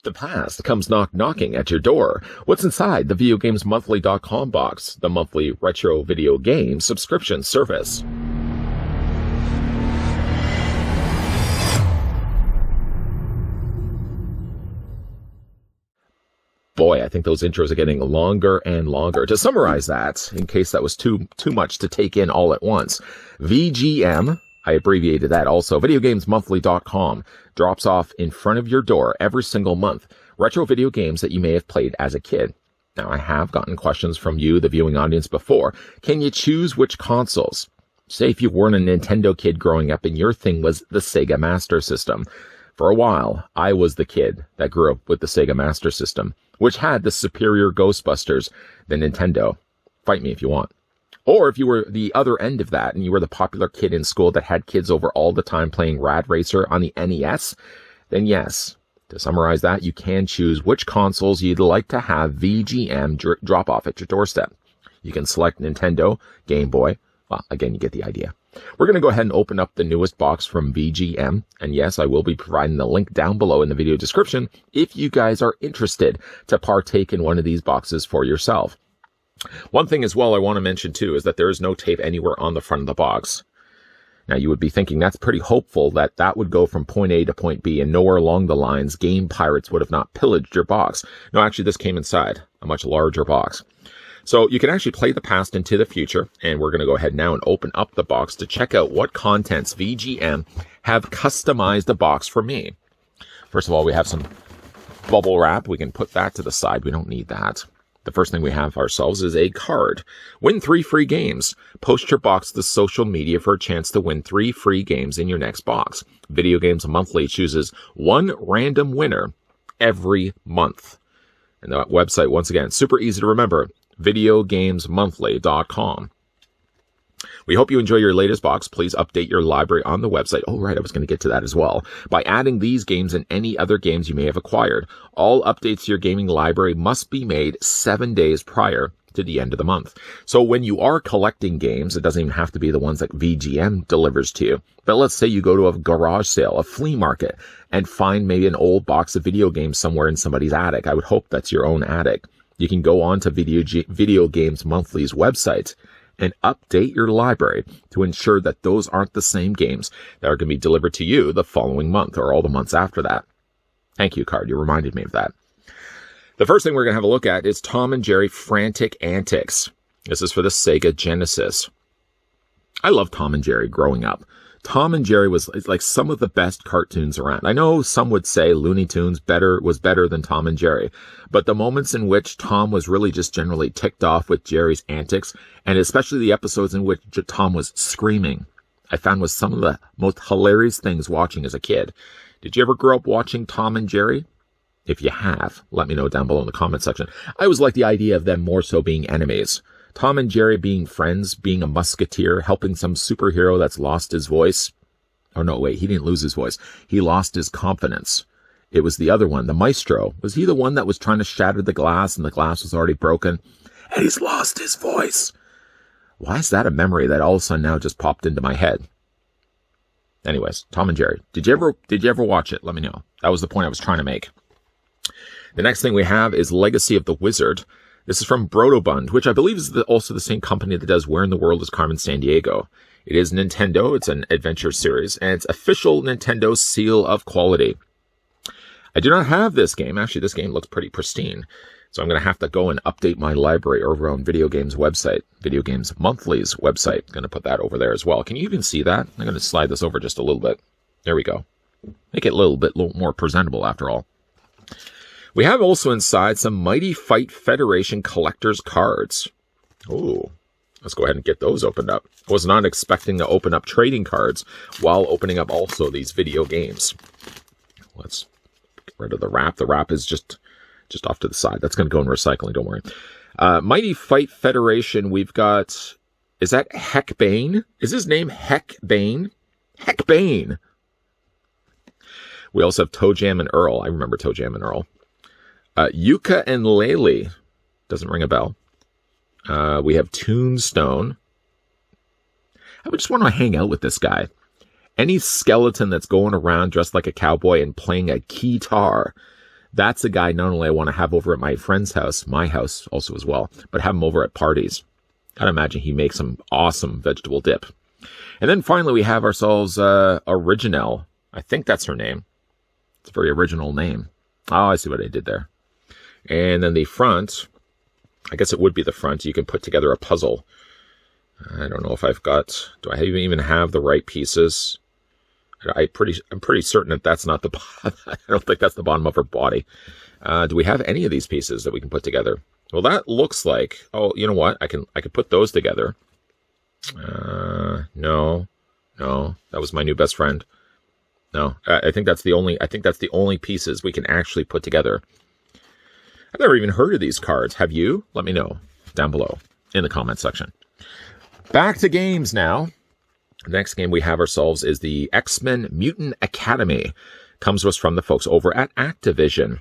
The past comes knocking at your door. What's inside the VideoGamesMonthly.com box, the monthly retro video game subscription service? Boy, I think those intros are getting longer and longer. To summarize that, in case that was too much to take in all at once, VGM, I abbreviated that also, VideoGamesMonthly.com, drops off in front of your door every single month retro video games that you may have played as a kid. Now, I have gotten questions from you, the viewing audience, before. Can you choose which consoles? Say if you weren't a Nintendo kid growing up and your thing was the Sega Master System. For a while, I was the kid that grew up with the Sega Master System, which had the superior Ghostbusters than Nintendo. Fight me if you want. Or if you were the other end of that and you were the popular kid in school that had kids over all the time playing Rad Racer on the NES, then yes, to summarize that, you can choose which consoles you'd like to have VGM drop off at your doorstep. You can select Nintendo, Game Boy. Well, again, you get the idea. We're going to go ahead and open up the newest box from VGM. And yes, I will be providing the link down below in the video description if you guys are interested to partake in one of these boxes for yourself. One thing as well I want to mention too is that there is no tape anywhere on the front of the box. Now you would be thinking that's pretty hopeful that that would go from point A to point B and nowhere along the lines game pirates would have not pillaged your box. No, actually this came inside a much larger box. So you can actually play the past into the future, and we're going to go ahead now and open up the box to check out what contents VGM have customized the box for me. First of all, we have some bubble wrap. We can put that to the side. We don't need that. The first thing we have ourselves is a card. Win 3 free games. Post your box to social media for a chance to win 3 free games in your next box. Video Games Monthly chooses one random winner every month. And the website, once again, super easy to remember. VideoGamesMonthly.com. We hope you enjoy your latest box. Please update your library on the website. Oh, right, I was going to get to that as well. By adding these games and any other games you may have acquired. All updates to your gaming library must be made 7 days prior to the end of the month. So when you are collecting games, it doesn't even have to be the ones that VGM delivers to you. But let's say you go to a garage sale, a flea market, and find maybe an old box of video games somewhere in somebody's attic. I would hope that's your own attic. You can go on to Video Games Monthly's website and update your library to ensure that those aren't the same games that are going to be delivered to you the following month or all the months after that. Thank you, card. You reminded me of that. The first thing we're going to have a look at is Tom and Jerry Frantic Antics. This is for the Sega Genesis. I loved Tom and Jerry growing up. Tom and Jerry was like some of the best cartoons around. I know some would say Looney Tunes was better than Tom and Jerry, but the moments in which Tom was really just generally ticked off with Jerry's antics, and especially the episodes in which Tom was screaming, I found was some of the most hilarious things watching as a kid. Did you ever grow up watching Tom and Jerry? If you have, let me know down below in the comment section. I always like the idea of them more so being enemies. Tom and Jerry being friends, being a musketeer, helping some superhero that's lost his voice. Oh, no, wait, he didn't lose his voice. He lost his confidence. It was the other one, the maestro. Was he the one that was trying to shatter the glass and the glass was already broken? And he's lost his voice. Why is that a memory that all of a sudden now just popped into my head? Anyways, Tom and Jerry. Did you ever watch it? Let me know. That was the point I was trying to make. The next thing we have is Legacy of the Wizard. This is from Brotobund, which I believe is also the same company that does Where in the World is Carmen Sandiego. It is Nintendo. It's an adventure series, and it's official Nintendo seal of quality. I do not have this game. Actually, this game looks pretty pristine. So I'm going to have to go and update my library over on Video Games website, Video Games Monthly's website. I'm going to put that over there as well. Can you even see that? I'm going to slide this over just a little bit. There we go. Make it a little bit more presentable after all. We have also inside some Mighty Fight Federation collector's cards. Oh, let's go ahead and get those opened up. I was not expecting to open up trading cards while opening up also these video games. Let's get rid of the wrap. The wrap is just off to the side. That's going to go in recycling, don't worry. Mighty Fight Federation, we've got, is that Heckbane? Is his name Heckbane? Heckbane! We also have Toe Jam and Earl. I remember Toe Jam and Earl. Yuka and Laylee. Doesn't ring a bell. We have Tombstone. I would just want to hang out with this guy. Any skeleton that's going around dressed like a cowboy and playing a guitar. That's a guy not only I want to have over at my friend's house, my house also as well, but have him over at parties. I'd imagine he makes some awesome vegetable dip. And then finally we have ourselves Original. I think that's her name. It's a very original name. Oh, I see what I did there. And then the front, I guess it would be the front. You can put together a puzzle. I don't know if I've got, do I even have the right pieces? I'm pretty certain that that's not the, I don't think that's the bottom of her body. Do we have any of these pieces that we can put together? Well, that looks like, oh, you know what? I could put those together. No, that was my new best friend. No, I think that's the only pieces we can actually put together. I've never even heard of these cards. Have you? Let me know down below in the comment section. Back to games now. The next game we have ourselves is the X-Men Mutant Academy. Comes to us from the folks over at Activision.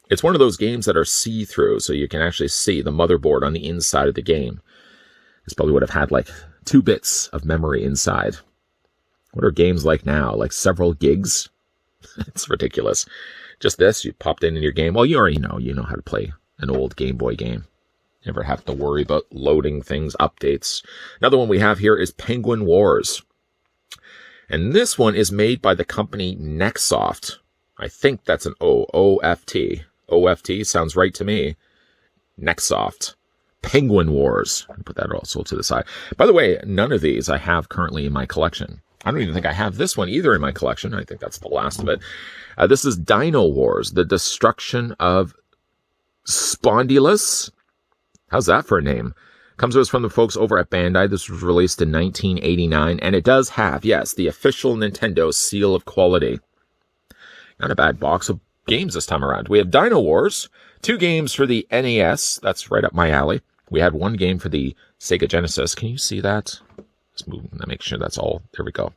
It's one of those games that are see-through, so you can actually see the motherboard on the inside of the game. This probably would have had like 2 bits of memory inside. What are games like now? Like several gigs? It's ridiculous. Just this, you popped in your game. Well, you already know. You know how to play an old Game Boy game. Never have to worry about loading things, updates. Another one we have here is Penguin Wars. And this one is made by the company Nexoft. I think that's an O-O-F-T. O-F-T sounds right to me. Nexoft. Penguin Wars. I'll put that also to the side. By the way, none of these I have currently in my collection. I don't even think I have this one either in my collection. I think that's the last of it. This is Dino Wars, the destruction of Spondylus. How's that for a name? Comes to us from the folks over at Bandai. This was released in 1989, and it does have, yes, the official Nintendo seal of quality. Not a bad box of games this time around. We have Dino Wars, 2 games for the NES. That's right up my alley. We had 1 game for the Sega Genesis. Can you see that? Let's move and make sure that's all. There we go.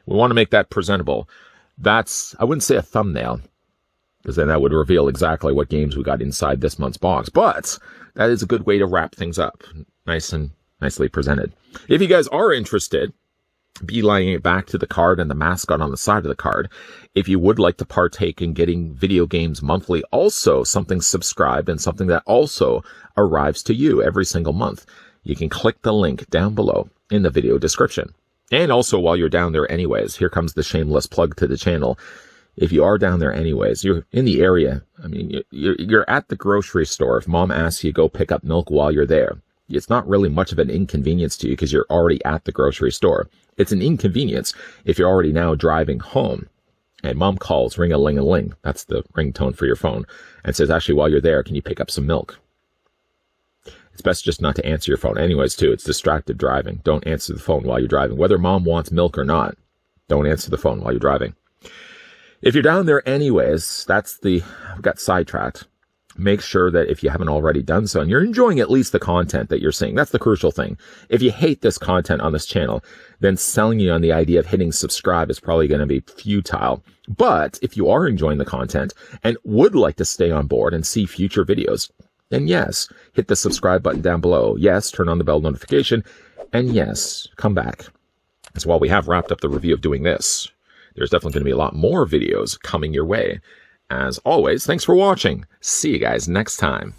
We want to make that presentable. That's, I wouldn't say a thumbnail, because then that would reveal exactly what games we got inside this month's box. But that is a good way to wrap things up. Nice and nicely presented. If you guys are interested, beelining it back to the card and the mascot on the side of the card. If you would like to partake in getting video games monthly, also something subscribed and something that also arrives to you every single month, you can click the link down below in the video description. And also while you're down there anyways, here comes the shameless plug to the channel. If you are down there anyways, you're in the area. I mean, you're at the grocery store. If mom asks you to go pick up milk while you're there, it's not really much of an inconvenience to you because you're already at the grocery store. It's an inconvenience if you're already now driving home and mom calls, ring-a-ling-a-ling. That's the ringtone for your phone, and says, actually, while you're there, can you pick up some milk? It's best just not to answer your phone anyways, too. It's distracted driving. Don't answer the phone while you're driving. Whether mom wants milk or not, don't answer the phone while you're driving. If you're down there anyways, I've got sidetracked. Make sure that if you haven't already done so, and you're enjoying at least the content that you're seeing, that's the crucial thing. If you hate this content on this channel, then selling you on the idea of hitting subscribe is probably going to be futile. But if you are enjoying the content and would like to stay on board and see future videos, then yes, hit the subscribe button down below. Yes, turn on the bell notification. And yes, come back. So while we have wrapped up the review of doing this, there's definitely going to be a lot more videos coming your way. As always, thanks for watching. See you guys next time.